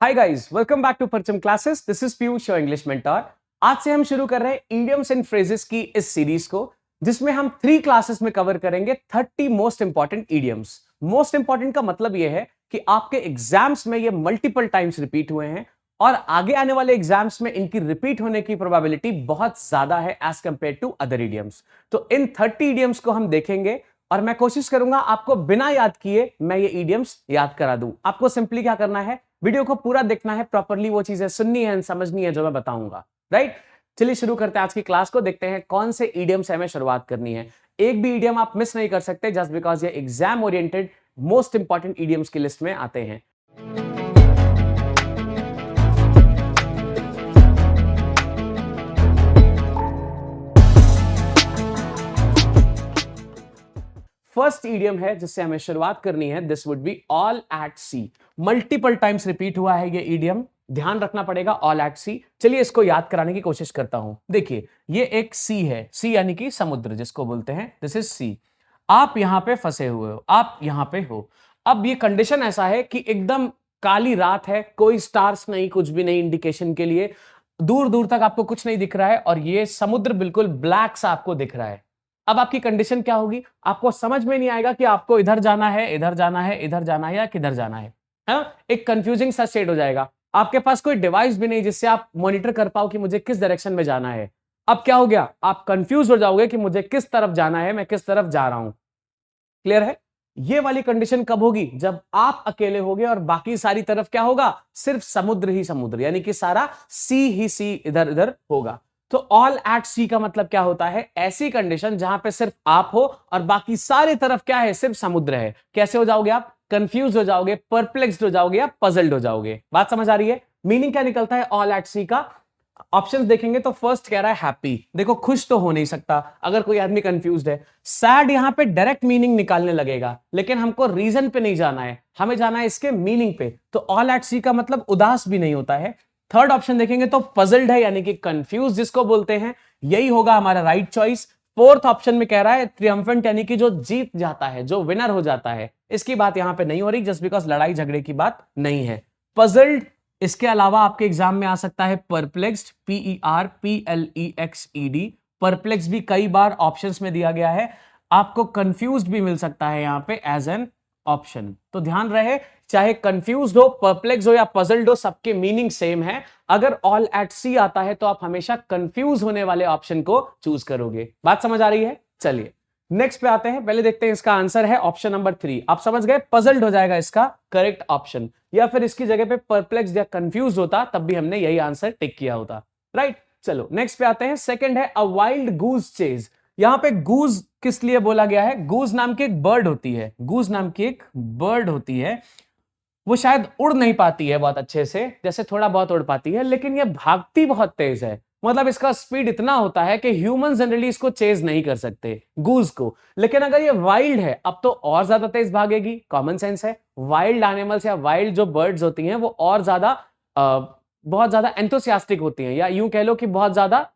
Hi guys, welcome back to Parcham classes. This is Piyush your English mentor. आज से हम शुरू कर रहे हैं इडियम्स एंड फ्रेजेस की इस सीरीज को, जिसमें हम 3 क्लासेस में कवर करेंगे 30 most important idioms. Most important का मतलब यह है कि आपके एग्जाम्स में ये मल्टीपल टाइम्स रिपीट हुए हैं और आगे आने वाले एग्जाम्स में इनकी रिपीट होने की प्रोबेबिलिटी बहुत ज्यादा है as compare to other idioms. तो इन 30 इडियम्स को हम देखेंगे और मैं कोशिश करूंगा आपको बिना याद किए मैं ये इडियम्स याद करा दूं। आपको सिंपली क्या करना है, वीडियो को पूरा देखना है, प्रॉपर्ली वो चीजें सुननी है, समझनी है जो मैं बताऊंगा। राइट, चलिए शुरू करते हैं आज की क्लास को। देखते हैं कौन से इडियम से हमें शुरुआत करनी है। एक भी इडियम आप मिस नहीं कर सकते, जस्ट बिकॉज ये exam oriented most important idioms की लिस्ट में आते हैं। फर्स्ट इडियम है जिससे हमें शुरुआत करनी है, this would be all at sea. Multiple times repeat हुआ है ये इडियम, ध्यान रखना पड़ेगा ऑल एट सी। चलिए इसको याद कराने की कोशिश करता हूं। देखिए ये एक सी है, सी यानी कि समुद्र जिसको बोलते हैं, दिस इज सी। आप यहां पे फंसे हुए हो, आप यहां पे हो। अब ये कंडीशन ऐसा है कि एकदम काली रात है, कोई स्टार्स नहीं, कुछ भी नहीं इंडिकेशन के लिए, दूर दूर तक आपको कुछ नहीं दिख रहा है और ये समुद्र बिल्कुल ब्लैक सा आपको दिख रहा है। अब आपकी कंडीशन क्या होगी, आपको समझ में नहीं आएगा कि आपको इधर जाना है, इधर जाना है, इधर जाना है या किधर जाना है। एक कंफ्यूजिंग सा स्टेट हो जाएगा। आपके पास कोई डिवाइस भी नहीं जिससे आप मॉनिटर कर पाओ कि मुझे किस डायरेक्शन में जाना है। अब क्या हो गया, आप कंफ्यूज हो जाओगे कि मुझे किस तरफ जाना है, मैं किस तरफ जा रहा हूं। क्लियर है? ये वाली कंडीशन कब होगी, जब आप अकेले होगे और बाकी सारी तरफ क्या होगा, सिर्फ समुद्र ही समुद्र, यानी कि सारा सी ही सी इधर उधर होगा। तो ऑल एट सी का मतलब क्या होता है, ऐसी कंडीशन जहां पे सिर्फ आप हो और बाकी सारे तरफ क्या है, सिर्फ समुद्र है। कैसे हो जाओगे आप, कंफ्यूज हो जाओगे, परप्लेक्स्ड हो जाओगे या पजल्ड हो जाओगे। बात समझ आ रही है? मीनिंग क्या निकलता है ऑल एट सी का? ऑप्शंस देखेंगे तो फर्स्ट कह रहा है हैप्पी। देखो खुश तो हो नहीं सकता अगर कोई आदमी कंफ्यूज्ड है। सैड यहां पे डायरेक्ट मीनिंग निकालने लगेगा, लेकिन हमको रीजन पे नहीं जाना है, हमें जाना है इसके मीनिंग पे। तो ऑल एट सी का मतलब उदास भी नहीं होता है। थर्ड ऑप्शन देखेंगे तो पजल्ड है, यानी कि कंफ्यूज जिसको बोलते हैं, यही होगा हमारा राइट चॉइस। फोर्थ ऑप्शन में कह रहा है ट्रियम्फेंट, यानी कि जो जीत जाता है, जो विनर हो जाता है। इसकी बात यहां पे नहीं हो रही, जस्ट बिकॉज लड़ाई झगड़े की बात नहीं है। पजल्ड, इसके अलावा आपके एग्जाम में आ सकता है परप्लेक्स्ड, PERPLEXED। परप्लेक्स भी कई बार ऑप्शंस में दिया गया है। आपको कंफ्यूज्ड भी मिल सकता है यहां पे एज एन ऑप्शन। तो ध्यान रहे, चाहे कंफ्यूज्ड हो, परप्लेक्स हो या पजल्ड हो, सबके मीनिंग सेम है। अगर ऑल एट सी आता है तो आप हमेशा कंफ्यूज होने वाले ऑप्शन को चूज करोगे। बात समझ आ रही है? चलिए नेक्स्ट पे आते हैं। पहले देखते हैं, इसका आंसर है ऑप्शन नंबर 3। आप समझ गए, पजल्ड हो जाएगा इसका करेक्ट ऑप्शन, या फिर इसकी जगह पे परप्लेक्स या कंफ्यूज होता तब भी हमने यही आंसर टिक किया होता। राइट, चलो नेक्स्ट पे आते हैं। सेकंड है अ वाइल्ड गूज चेज। यहां पे गूज किस लिए बोला गया है, गूज नाम की एक बर्ड होती है, गूज नाम की एक बर्ड होती है। वो शायद उड़ नहीं पाती है बहुत अच्छे से, जैसे थोड़ा बहुत उड़ पाती है, लेकिन ये भागती बहुत तेज है। मतलब इसका स्पीड इतना होता है कि ह्यूमन जनरली इसको चेज नहीं कर सकते गूज को। लेकिन अगर ये वाइल्ड है अब तो और ज्यादा तेज भागेगी। कॉमन सेंस है, वाइल्ड एनिमल्स या वाइल्ड जो बर्ड्स होती हैं वो और ज्यादा बहुत ज्यादा एंथुसियास्टिक होती हैं, या यूं कह लो कि बहुत ज्यादा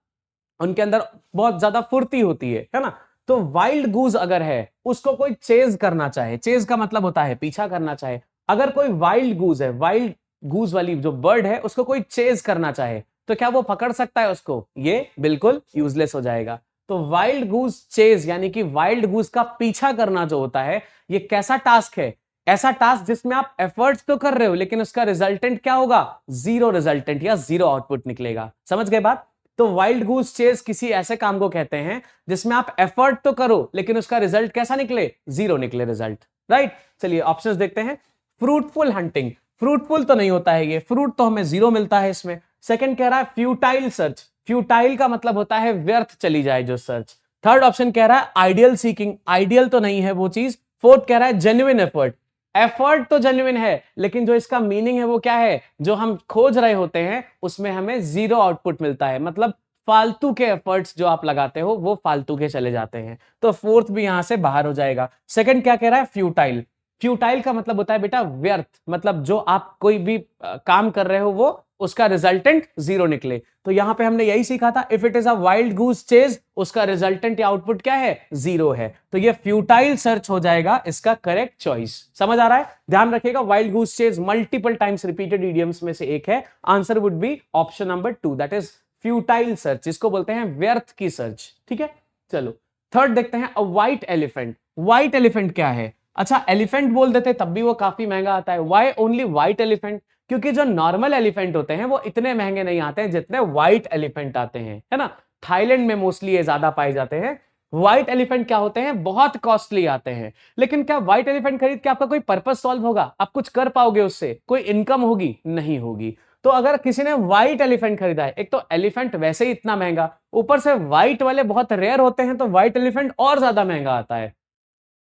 उनके अंदर बहुत ज्यादा फुर्ती होती है ना। तो वाइल्ड गूज अगर है, उसको कोई चेज करना चाहे, चेज का मतलब होता है पीछा करना चाहे। अगर कोई वाइल्ड गूज है, वाइल्ड गूज वाली जो बर्ड है, उसको कोई चेज करना चाहे तो क्या वो पकड़ सकता है उसको? ये बिल्कुल यूजलेस हो जाएगा। तो वाइल्ड गूज चेज यानी कि वाइल्ड गूज का पीछा करना जो होता है, ये कैसा टास्क है? ऐसा टास्क जिसमें आप एफर्ट्स तो कर रहे हो लेकिन उसका रिजल्टेंट क्या होगा? जीरो रिजल्टेंट या जीरो आउटपुट निकलेगा। समझ गए बात? तो वाइल्ड गूज चेज किसी ऐसे काम को कहते हैं जिसमें आप एफर्ट तो करो लेकिन उसका रिजल्ट कैसा निकले? जीरो निकले रिजल्ट। राइट, चलिए ऑप्शंस देखते हैं। फ्रूटफुल हंटिंग, फ्रूटफुल तो नहीं होता है ये, फ्रूट तो हमें जीरो मिलता है इसमें। सेकंड कह रहा है फ्यूटाइल सर्च, फ्यूटाइल का मतलब होता है व्यर्थ चली जाए जो सर्च। थर्ड ऑप्शन कह रहा है आइडियल सीकिंग, आइडियल तो नहीं है वो चीज। फोर्थ कह रहा है जेन्युइन एफर्ट, एफर्ट तो जेन्युइन है लेकिन जो इसका मीनिंग है वो क्या है, जो हम खोज रहे होते हैं उसमें हमें जीरो आउटपुट मिलता है। मतलब फालतू के एफर्ट्स जो आप लगाते हो वो फालतू के चले जाते हैं। तो फोर्थ भी यहां से बाहर हो जाएगा। सेकंड क्या कह रहा है? फ्यूटाइल, फ्यूटाइल का मतलब होता है बेटा व्यर्थ, मतलब जो आप कोई भी काम कर रहे हो वो उसका रिजल्टेंट 0 निकले। तो यहां पे हमने यही सीखा था, if it is a wild goose chase, उसका रिजल्टेंट या आउटपुट क्या है, 0 है। तो ये फ्यूटाइल सर्च हो जाएगा इसका करेक्ट चॉइस। समझ आ रहा है? ध्यान रखिएगा, wild goose chase multiple times repeated idioms में से एक है। Answer would be option number 2, that is futile search, इसको बोलते हैं व्यर्थ की सर्च। ठीक है, चलो थर्ड देखते हैं, अ व्हाइट एलिफेंट। व्हाइट एलिफेंट क्या है? अच्छा, एलिफेंट बोल देते तब भी वो काफी महंगा आता है। Why only white elephant? क्योंकि जो नॉर्मल एलिफेंट होते हैं वो इतने महंगे नहीं आते हैं जितने व्हाइट एलिफेंट आते हैं, है ना। थाईलैंड में मोस्टली ये ज्यादा पाए जाते हैं। व्हाइट एलिफेंट क्या होते हैं, बहुत कॉस्टली आते हैं। लेकिन क्या व्हाइट एलिफेंट खरीद के आपका कोई पर्पस सॉल्व होगा? आप कुछ कर पाओगे उससे? कोई इनकम होगी? नहीं होगी। तो अगर किसी ने व्हाइट एलिफेंट खरीदा है, एक तो एलिफेंट वैसे ही इतना महंगा, ऊपर से व्हाइट वाले बहुत रेयर होते हैं, तो व्हाइट एलिफेंट और ज्यादा महंगा आता है।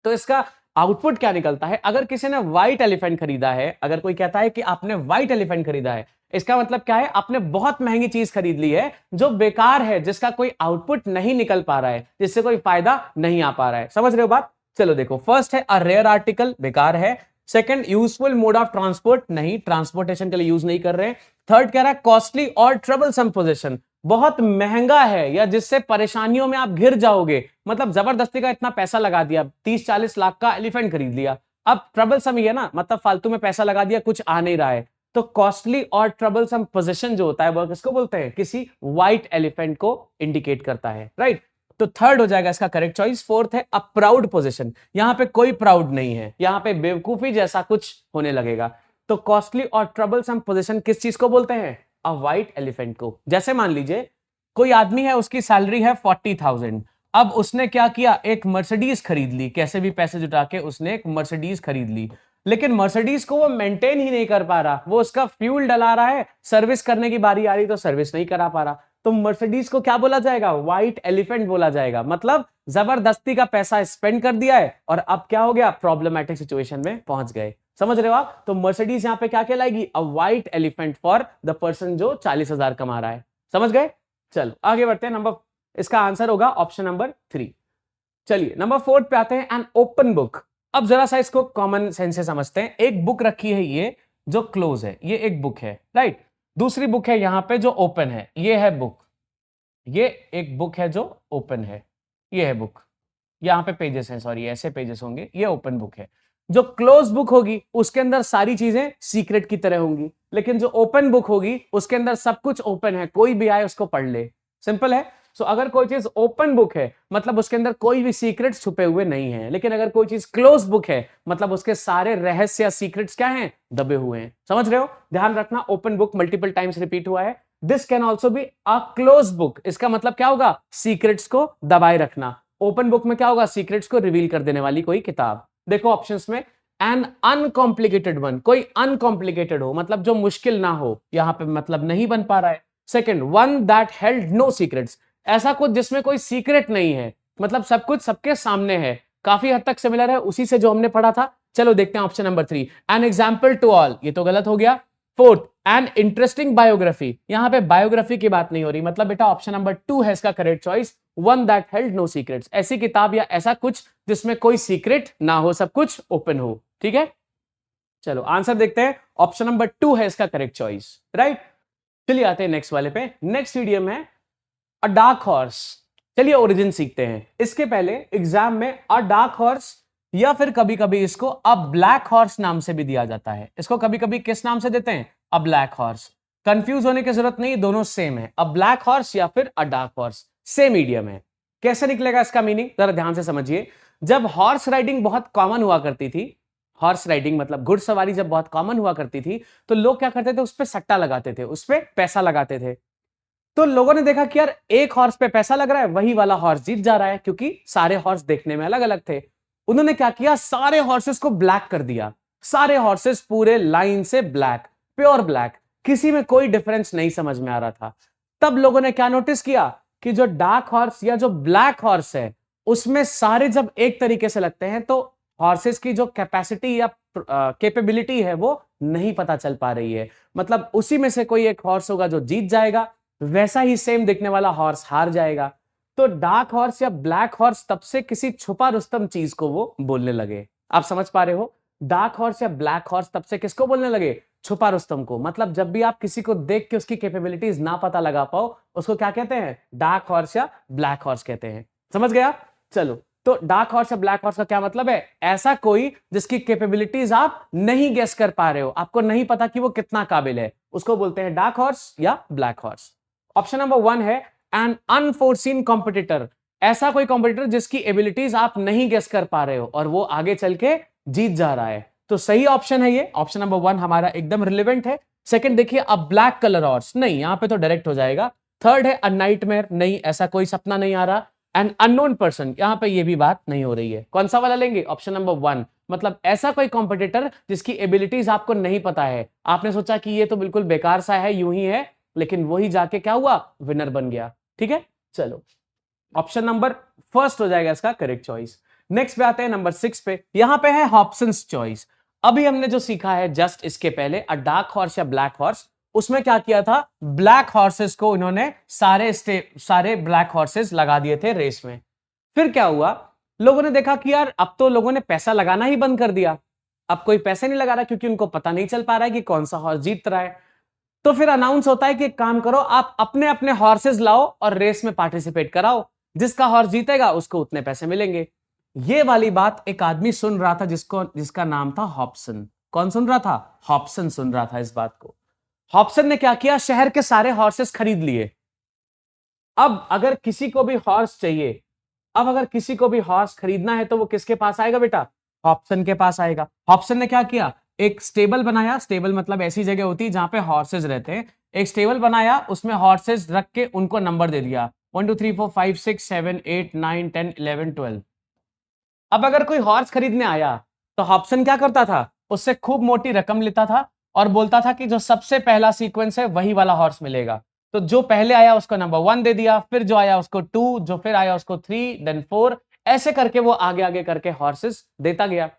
तो इसका आउटपुट क्या निकलता है? अगर किसी ने व्हाइट एलिफेंट खरीदा है, अगर कोई कहता है कि आपने व्हाइट एलिफेंट खरीदा है, इसका मतलब क्या है? आपने बहुत महंगी चीज खरीद ली है जो बेकार है, जिसका कोई आउटपुट नहीं निकल पा रहा है, जिससे कोई फायदा नहीं आ पा रहा है। समझ रहे हो बात? चलो देखो, फर्स्ट है अ रेयर आर्टिकल, बेकार है। Second, useful mode of transport, नहीं, ट्रांसपोर्टेशन के लिए यूज नहीं कर रहे हैं। थर्ड कह रहा है कॉस्टली और ट्रबलसम पोजीशन, बहुत महंगा है या जिससे परेशानियों में आप घिर जाओगे। मतलब जबरदस्ती का इतना पैसा लगा दिया, 30-40 लाख का एलिफेंट खरीद लिया, अब ट्रबलसम ही है ना, मतलब फालतू में पैसा लगा दिया, कुछ आ नहीं रहा है। तो कॉस्टली और ट्रबलसम पोजीशन जो होता है वो किसको बोलते हैं? किसी व्हाइट एलिफेंट को इंडिकेट करता है, राइट। तो थर्ड हो जाएगा इसका करेक्ट चॉइस। फोर्थ है अ प्राउड पोजीशन, यहां पे कोई प्राउड नहीं है, यहां पे बेवकूफी जैसा कुछ होने लगेगा। तो कॉस्टली और ट्रबलसम पोजीशन किस चीज को बोलते हैं? अ व्हाइट एलिफेंट को। जैसे मान लीजिए कोई आदमी है, उसकी सैलरी है 40,000, अब उसने क्या किया, एक मर्सिडीज खरीद ली, कैसे भी पैसे जुटा के उसने एक मर्सिडीज खरीद ली। लेकिन मर्सिडीज को वो मेंटेन ही नहीं कर पा रहा, वो उसका फ्यूल डला रहा है, सर्विस करने की बारी आ रही तो सर्विस नहीं करा पा रहा। तो मर्सिडीज को क्या बोला जाएगा? व्हाइट एलिफेंट बोला जाएगा। मतलब जबरदस्ती का पैसा स्पेंड कर दिया है और अब क्या हो गया, प्रॉब्लमैटिक सिचुएशन में पहुंच गए। समझ रहे हो आप? तो मर्सिडीज यहां पे क्या कहलाएगी? A white elephant for the person जो 40,000 कमा रहा है। समझ गए? चलो आगे बढ़ते हैं। इसका आंसर होगा ऑप्शन नंबर 3। चलिए नंबर 4 पे आते हैं, एन ओपन बुक। अब जरा सा इसको कॉमन सेंस से समझते हैं। एक बुक रखी है, ये जो क्लोज है, ये एक बुक है, राइट। दूसरी बुक है यहां पे जो ओपन है, ये है बुक। ये एक बुक है जो ओपन है, ये है बुक। यहां पे पेजेस हैं, सॉरी ऐसे पेजेस होंगे, ये ओपन बुक है। जो क्लोज बुक होगी उसके अंदर सारी चीजें सीक्रेट की तरह होंगी, लेकिन जो ओपन बुक होगी उसके अंदर सब कुछ ओपन है, कोई भी आए उसको पढ़ ले। सिंपल है। सो अगर कोई चीज ओपन बुक है मतलब उसके अंदर कोई भी सीक्रेट छुपे हुए नहीं है, लेकिन अगर कोई चीज क्लोज बुक है मतलब उसके सारे रहस्य या सीक्रेट्स क्या हैं? दबे हुए हैं। समझ रहे हो? ध्यान रखना, open book multiple times repeat हुआ है। This can also be a close book, इसका मतलब क्या होगा? सीक्रेट्स को दबाए रखना। ओपन बुक में क्या होगा? सीक्रेट्स को रिवील कर देने वाली कोई किताब। देखो ऑप्शंस में, एन अनकॉम्प्लिकेटेड वन, कोई अनकॉम्प्लिकेटेड हो मतलब जो मुश्किल ना हो, यहां पे मतलब नहीं बन पा रहा है। Second, one that held no secrets, ऐसा कुछ जिसमें कोई सीक्रेट नहीं है, मतलब सब कुछ सबके सामने है। काफी हद तक सिमिलर है उसी से जो हमने पढ़ा था। चलो देखते हैं option number 3, an example to all, ये तो गलत हो गया। फोर्थ, एन इंटरेस्टिंग बायोग्राफी, यहां पे बायोग्राफी की बात नहीं हो रही, मतलब बेटा ऑप्शन नंबर 2 है इसका correct choice. One that held no secrets, ऐसी किताब या ऐसा कुछ जिसमें कोई सीक्रेट ना हो, सब कुछ ओपन हो। ठीक है, चलो आंसर देखते हैं। ऑप्शन नंबर 2 है इसका करेक्ट चॉइस, राइट। चलिए आते हैं नेक्स्ट वाले पे। नेक्स्ट मीडियम है अ डार्क हॉर्स। चलिए ओरिजिन सीखते हैं। इसके पहले एग्जाम में अ डार्क हॉर्स या फिर कभी कभी इसको अ ब्लैक हॉर्स नाम से भी दिया जाता है। इसको कभी कभी किस नाम से देते हैं? अ ब्लैक हॉर्स। कंफ्यूज होने की जरूरत नहीं, दोनों सेम है, अ ब्लैक हॉर्स या फिर अ डार्क हॉर्स, सेम मीडियम है। कैसे निकलेगा इसका मीनिंग, जरा ध्यान से समझिए। जब हॉर्स राइडिंग बहुत कॉमन हुआ करती थी, हॉर्स राइडिंग मतलब घुड़सवारी जब बहुत कॉमन हुआ करती थी, तो लोग क्या करते थे? उस पर सट्टा लगाते थे, उस पर पैसा लगाते थे। तो लोगों ने देखा कि यार एक हॉर्स पे पैसा लग रहा है, वही वाला हॉर्स जीत जा रहा है, क्योंकि सारे हॉर्स देखने में अलग अलग थे। उन्होंने क्या किया? सारे हॉर्सेस को ब्लैक कर दिया। सारे हॉर्सेस पूरे लाइन से ब्लैक, प्योर ब्लैक, किसी में कोई डिफरेंस नहीं समझ में आ रहा था। तब लोगों ने क्या नोटिस किया कि जो डार्क हॉर्स या जो ब्लैक हॉर्स है, उसमें सारे जब एक तरीके से लगते हैं तो हॉर्सेस की जो कैपेसिटी या कैपेबिलिटी है वो नहीं पता चल पा रही है। मतलब उसी में से कोई एक हॉर्स होगा जो जीत जाएगा, वैसा ही सेम दिखने वाला हॉर्स हार जाएगा। तो डार्क हॉर्स या ब्लैक हॉर्स तब से किसी छुपा रुस्तम चीज को वो बोलने लगे। आप समझ पा रहे हो? डार्क हॉर्स या ब्लैक हॉर्स तब से किसको बोलने लगे? छुपा रुस्तम को, मतलब जब भी आप किसी को देख के उसकी कैपेबिलिटीज ना पता लगा पाओ, उसको क्या कहते हैं? डार्क हॉर्स या ब्लैक हॉर्स कहते हैं। समझ गया? चलो, तो डार्क हॉर्स या ब्लैक हॉर्स का क्या मतलब है? ऐसा कोई जिसकी कैपेबिलिटीज आप नहीं गेस कर पा रहे हो, आपको नहीं पता कि वो कितना काबिल है, उसको बोलते हैं डार्क हॉर्स या ब्लैक हॉर्स। ऑप्शन नंबर 1 है एन अनफोर्सीन कॉम्पिटिटर, ऐसा कोई कॉम्पिटिटर जिसकी एबिलिटीज आप नहीं गेस कर पा रहे हो और वो आगे चल के जीत जा रहा है। तो सही ऑप्शन है ये, ऑप्शन नंबर 1 हमारा एकदम रिलेवेंट है। सेकंड देखिए, अ ब्लैक कलर हॉर्स, नहीं यहां पे तो डायरेक्ट हो जाएगा। थर्ड है अ नाइटमेयर, नहीं ऐसा कोई सपना नहीं आ रहा। एन अननोन पर्सन, यहां पे ये भी बात नहीं हो रही है। कौन सा वाला लेंगे? ऑप्शन नंबर 1, मतलब ऐसा कोई कॉम्पिटिटर जिसकी एबिलिटीज आपको नहीं पता है, आपने सोचा कि ये तो बिल्कुल बेकार सा है, यूं ही है, लेकिन वही जाके क्या हुआ? विनर बन गया। ठीक है, चलो ऑप्शन नंबर फर्स्ट हो जाएगा इसका करेक्ट चॉइस। नेक्स्ट पे आते हैं नंबर 6 पे, यहां पे है हॉब्सन्स चॉइस। अभी हमने जो सीखा है जस्ट इसके पहले, अ डार्क हॉर्स या ब्लैक हॉर्स, उसमें क्या किया था? ब्लैक हॉर्सेस को इन्होंने सारे ब्लैक हॉर्सेस लगा दिए थे रेस में। फिर क्या हुआ? लोगों ने देखा कि यार अब तो लोगों ने पैसा लगाना ही बंद कर दिया, अब कोई पैसे नहीं लगा रहा क्योंकि उनको पता नहीं चल पा रहा है कि कौन सा हॉर्स जीत रहा है। तो फिर अनाउंस होता है कि एक काम करो, आप अपने अपने हॉर्सेस लाओ और रेस में पार्टिसिपेट कराओ, जिसका हॉर्स जीतेगा उसको उतने पैसे मिलेंगे। ये वाली बात एक आदमी सुन रहा था जिसका नाम था हॉब्सन। कौन सुन रहा था? हॉब्सन सुन रहा था इस बात को। हॉब्सन ने क्या किया? शहर के सारे हॉर्सेस खरीद लिए। अब अगर किसी को भी हॉर्स चाहिए, अब अगर किसी को भी हॉर्स खरीदना है तो वो किसके पास आएगा बेटा? हॉब्सन के पास आएगा। हॉब्सन ने क्या किया? एक स्टेबल बनाया, स्टेबल मतलब ऐसी जगह होती है जहां पे हॉर्सेस रहते हैं। एक स्टेबल बनाया, उसमें हॉर्सेस रख के उनको नंबर दे दिया 1 2 3 4 5 6 7 8 9 10 11 12। अब अगर कोई हॉर्स खरीदने आया तो हॉब्सन क्या करता था? उससे खूब मोटी रकम लेता था और बोलता था कि जो सबसे पहला सीक्वेंस है वही वाला हॉर्स मिलेगा। तो जो पहले आया उसको नंबर 1 दे दिया, फिर जो आया उसको 2, जो फिर आया उसको 3, देन 4, ऐसे करके वो आगे आगे करके हॉर्सेस देता गया।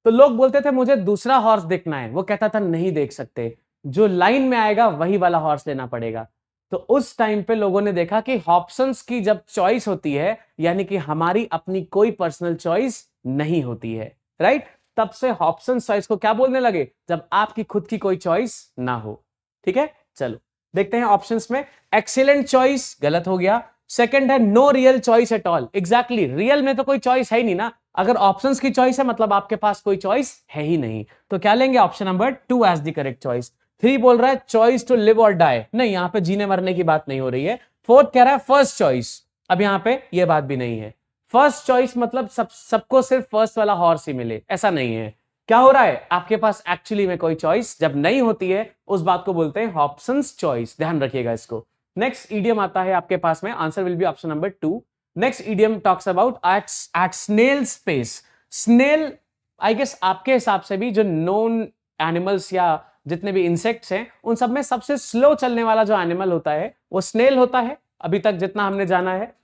तो लोग बोलते थे मुझे दूसरा हॉर्स देखना है, वो कहता था नहीं देख सकते, जो लाइन में आएगा वही वाला हॉर्स लेना पड़ेगा। तो उस टाइम पे लोगों ने देखा कि हॉब्सन्स की जब चॉइस होती है, यानी कि हमारी अपनी कोई पर्सनल चॉइस नहीं होती है, राइट? तब से हॉब्सन्स चॉइस को क्या बोलने लगे? जब आपकी खुद की कोई चॉइस ना हो। ठीक है, चलो देखते हैं ऑप्शंस में। एक्सीलेंट चॉइस गलत हो गया। सेकंड है no real choice at all. Exactly, real में तो कोई चॉइस है ही नहीं ना, अगर ऑप्शंस की चॉइस है मतलब आपके पास कोई चॉइस है ही नहीं। तो क्या लेंगे? Option number 2 as the correct choice. 3 बोल रहा है चॉइस टू लिव और डाई, नहीं यहां पे जीने मरने की बात नहीं हो रही है। 4 कह रहा है फर्स्ट चॉइस, अब यहां पे ये बात भी नहीं है। फर्स्ट चॉइस मतलब सबको सिर्फ फर्स्ट वाला हॉर्स ही मिले, ऐसा नहीं है। क्या हो रहा है? आपके पास एक्चुअली में कोई चॉइस जब नहीं होती है उस बात को बोलते हैं हॉब्सन्स चॉइस, ध्यान रखिएगा इसको। नेक्स्ट ईडियम आता है आपके पास में, answer will be option number 2। Next idiom talks about at snail space. Snail, I guess आपके हिसाब से भी जो नोन एनिमल्स या जितने भी इंसेक्ट्स हैं उन सब में सबसे स्लो चलने वाला जो एनिमल होता है वो स्नेल होता है, अभी तक जितना हमने जाना है।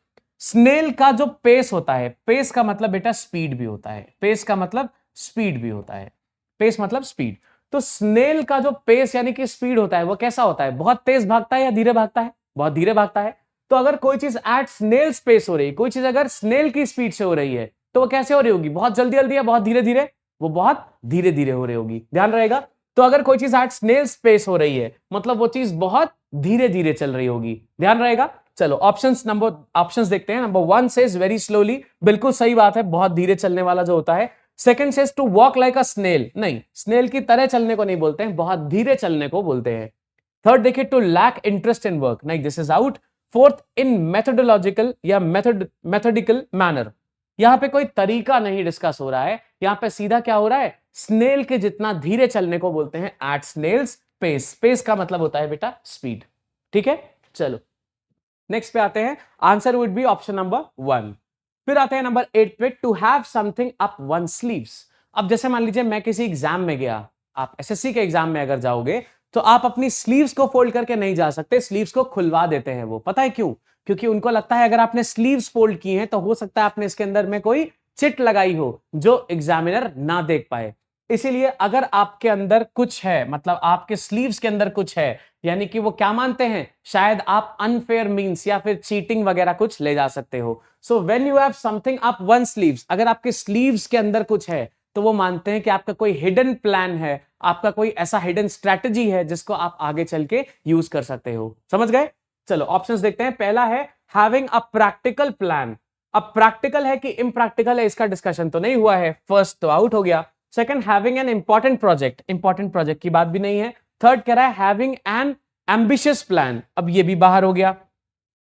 स्नेल का जो पेस होता है, पेस का मतलब बेटा स्पीड भी होता है, पेस का मतलब स्पीड भी होता है, पेस मतलब स्पीड। तो स्नेल का जो पेस यानी कि स्पीड होता है वो कैसा होता है? बहुत तेज भागता है या धीरे भागता है? बहुत धीरे भागता है। तो अगर कोई चीज एट स्नेल स्पेस हो रही है, कोई चीज अगर स्नेल की स्पीड से हो रही है तो वो कैसे हो रही होगी? बहुत जल्दी जल्दी या बहुत धीरे धीरे? वो बहुत धीरे धीरे हो रही होगी, ध्यान रहेगा। तो अगर कोई चीज एट स्नेल स्पेस हो रही है मतलब वो चीज बहुत धीरे धीरे चल रही होगी, ध्यान रहेगा। चलो ऑप्शंस देखते हैं। नंबर 1 सेज वेरी स्लोली, बिल्कुल सही बात है, बहुत धीरे चलने वाला जो होता है। Second says to walk like a snail, नहीं स्नेल की तरह चलने को नहीं बोलते हैं, बहुत धीरे चलने को बोलते हैं। थर्ड देखिए to lack interest in work, नहीं this is out. Fourth in methodological या मेथोडिकल मैनर, यहां पे कोई तरीका नहीं डिस्कस हो रहा है, यहां पे सीधा क्या हो रहा है? स्नेल के जितना धीरे चलने को बोलते हैं एट स्नेल्स पेस। पेस का मतलब होता है बेटा स्पीड। ठीक है, चलो नेक्स्ट पे आते हैं। Answer would be option number 1। फिर आते हैं नंबर 8 पे, to have something up one sleeves. अब जैसे मान लीजिए मैं किसी एग्जाम में गया, आप एसएससी के एग्जाम में अगर जाओगे तो आप अपनी स्लीव्स को फोल्ड करके नहीं जा सकते, स्लीव्स को खुलवा देते हैं वो। पता है क्यों? क्योंकि उनको लगता है अगर आपने स्लीव्स फोल्ड की हैं तो हो सकता है आपने इसके अंदर में कोई चिट लगाई हो जो एग्जामिनर ना देख पाए। इसीलिए अगर आपके अंदर कुछ है, मतलब आपके स्लीव्स के अंदर कुछ है, यानी कि वो क्या मानते हैं, शायद आप अनफेयर मींस या फिर चीटिंग वगैरह कुछ ले जा सकते हो। So when you have something up one sleeves, अगर आपके स्लीव्स के अंदर कुछ है तो वो मानते हैं कि आपका कोई हिडन प्लान है, आपका कोई ऐसा हिडन स्ट्रैटेजी है जिसको आप आगे चल के यूज कर सकते हो। समझ गए? चलो ऑप्शंस देखते हैं। पहला है हैविंग अ प्रैक्टिकल प्लान। अब प्रैक्टिकल है कि इम्प्रैक्टिकल है, इसका डिस्कशन तो नहीं हुआ है, फर्स्ट तो आउट हो गया। Second, having an important project, important project की बात भी नहीं है। थर्ड कह रहा है हैविंग एन एम्बिशियस प्लान, अब ये भी बाहर हो गया।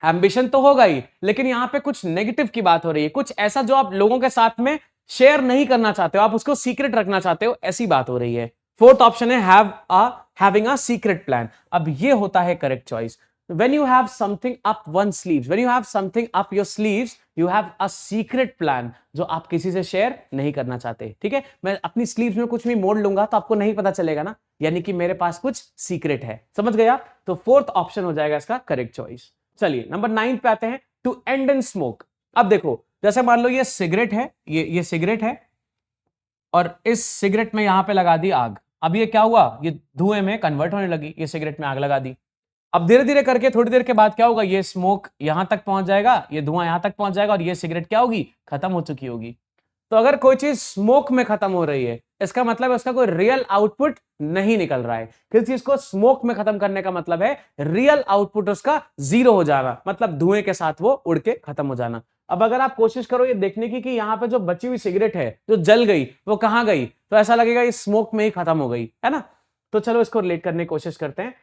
एम्बिशन तो होगा ही, लेकिन यहां पे कुछ नेगेटिव की बात हो रही है, कुछ ऐसा जो आप लोगों के साथ में शेयर नहीं करना चाहते हो, आप उसको सीक्रेट रखना चाहते हो, ऐसी बात हो रही है। फोर्थ ऑप्शन है हैविंग अ सीक्रेट प्लान। अब ये होता है correct choice. when you have something up one sleeves, when you have something up your sleeves, you have a secret plan जो आप किसी से शेयर नहीं करना चाहते। ठीक है, मैं अपनी स्लीव्स में कुछ भी मोड़ लूंगा तो आपको नहीं पता चलेगा ना, यानी कि मेरे पास कुछ सीक्रेट है। समझ गया? तो फोर्थ ऑप्शन हो जाएगा इसका करेक्ट चॉइस। चलिए नंबर 9 पे आते हैं, टू एंड इन स्मोक। अब देखो, जैसे मान लो ये सिगरेट है, ये सिगरेट है, और इस सिगरेट में यहां पे लगा दी आग। अब ये क्या हुआ, ये धुएं में कन्वर्ट होने लगी, ये सिगरेट में आग लगा दी। अब धीरे धीरे करके थोड़ी देर के बाद क्या होगा, ये स्मोक यहां तक पहुंच जाएगा, ये धुआं यहां तक पहुंच जाएगा, और ये सिगरेट क्या होगी, खत्म हो चुकी होगी। तो अगर कोई चीज स्मोक में खत्म हो रही है, इसका मतलब है उसका कोई रियल आउटपुट नहीं निकल रहा है। किसी चीज को स्मोक में खत्म करने का मतलब है रियल आउटपुट उसका जीरो हो जाना, मतलब धुएं के साथ वो उड़ के खत्म हो जाना। अब अगर आप कोशिश करो ये देखने की कि यहाँ पे जो बची हुई सिगरेट है जो जल गई वो कहां गई, तो ऐसा लगेगा ये स्मोक में ही खत्म हो गई, है ना। तो चलो इसको रिलेट करने की कोशिश करते हैं।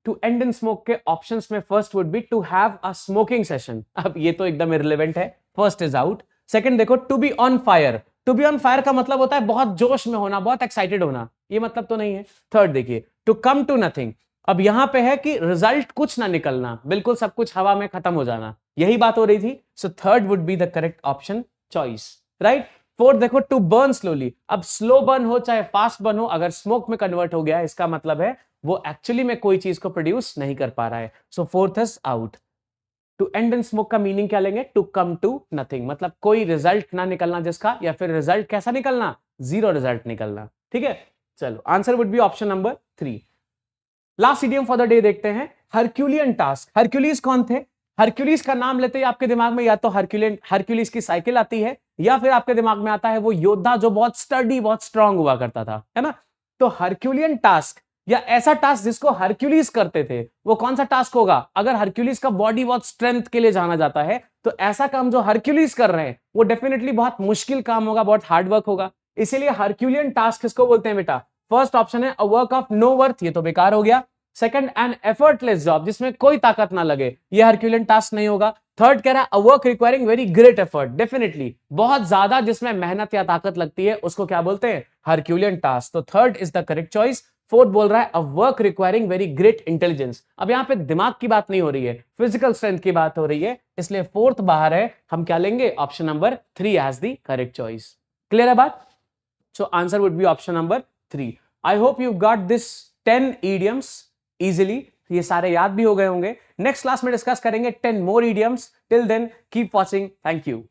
टू एंड इन स्मोक के ऑप्शंस में first would be to have a smoking session. अब ये तो एकदम इररिलेवेंट है, फर्स्ट इज आउट। सेकंड देखो, to be on fire. To be on fire का मतलब होता है बहुत जोश में होना, बहुत एक्साइटेड होना, ये मतलब तो नहीं है। थर्ड देखिए, टू कम टू नथिंग। अब यहां पे है कि रिजल्ट कुछ ना निकलना, बिल्कुल सब कुछ हवा में खत्म हो जाना, यही बात हो रही थी। So third would be the correct option choice, right. Fourth देखो, टू बर्न स्लोली। अब स्लो बर्न हो चाहे फास्ट बर्न हो, अगर स्मोक में कन्वर्ट हो गया इसका मतलब है वो एक्चुअली में कोई चीज को प्रोड्यूस नहीं कर पा रहा है। So fourth is out. To end in smoke का मीनिंग क्या लेंगे, टू कम टू नथिंग, मतलब कोई रिजल्ट ना निकलना जिसका, या फिर रिजल्ट कैसा निकलना, जीरो रिजल्ट निकलना। ठीक है, चलो answer would be option number 3। Last idiom for the day देखते हैं, हरक्यूलियन टास्क। हरक्यूलिस कौन थे? हरक्यूलिस का नाम लेते ही आपके दिमाग में या तो हरक्यूलिस की साइकिल आती है, या फिर आपके दिमाग में आता है वो योद्धा जो बहुत स्टडी बहुत स्ट्रांग हुआ करता था, है ना। तो हरक्यूलियन टास्क या ऐसा टास्क जिसको हरक्यूलिस करते थे, वो कौन सा टास्क होगा? अगर हरक्यूलिस का बॉडी बहुत स्ट्रेंथ के लिए जाना जाता है, तो ऐसा काम जो हरक्यूलिस कर रहे हैं वो डेफिनेटली बहुत मुश्किल काम होगा, बहुत हार्ड वर्क होगा। इसीलिए हरक्यूलियन टास्क किसको बोलते हैं बेटा? फर्स्ट ऑप्शन है a work of know worth, ये तो बेकार हो गया। सेकंड, एन एफर्टलेस जॉब, जिसमें कोई ताकत ना लगे, ये हरक्यूलियन टास्क नहीं होगा। थर्ड कह रहा है a work requiring very great effort, definitely बहुत ज्यादा जिसमें मेहनत या ताकत लगती है उसको क्या बोलते हैं? Herculean task. तो third is the correct choice. Fourth बोल रहा है a work requiring very great intelligence. अब यहां पे दिमाग की बात नहीं हो रही है, फिजिकल स्ट्रेंथ की बात हो रही है, इसलिए फोर्थ बाहर है। हम क्या लेंगे? Option number 3 as the correct choice. Clear है बात? So answer would be option number 3। I hope you got this 10 idioms easily, ये सारे याद भी हो गए होंगे। नेक्स्ट क्लास में डिस्कस करेंगे 10 more idioms। Till then keep watching, thank you.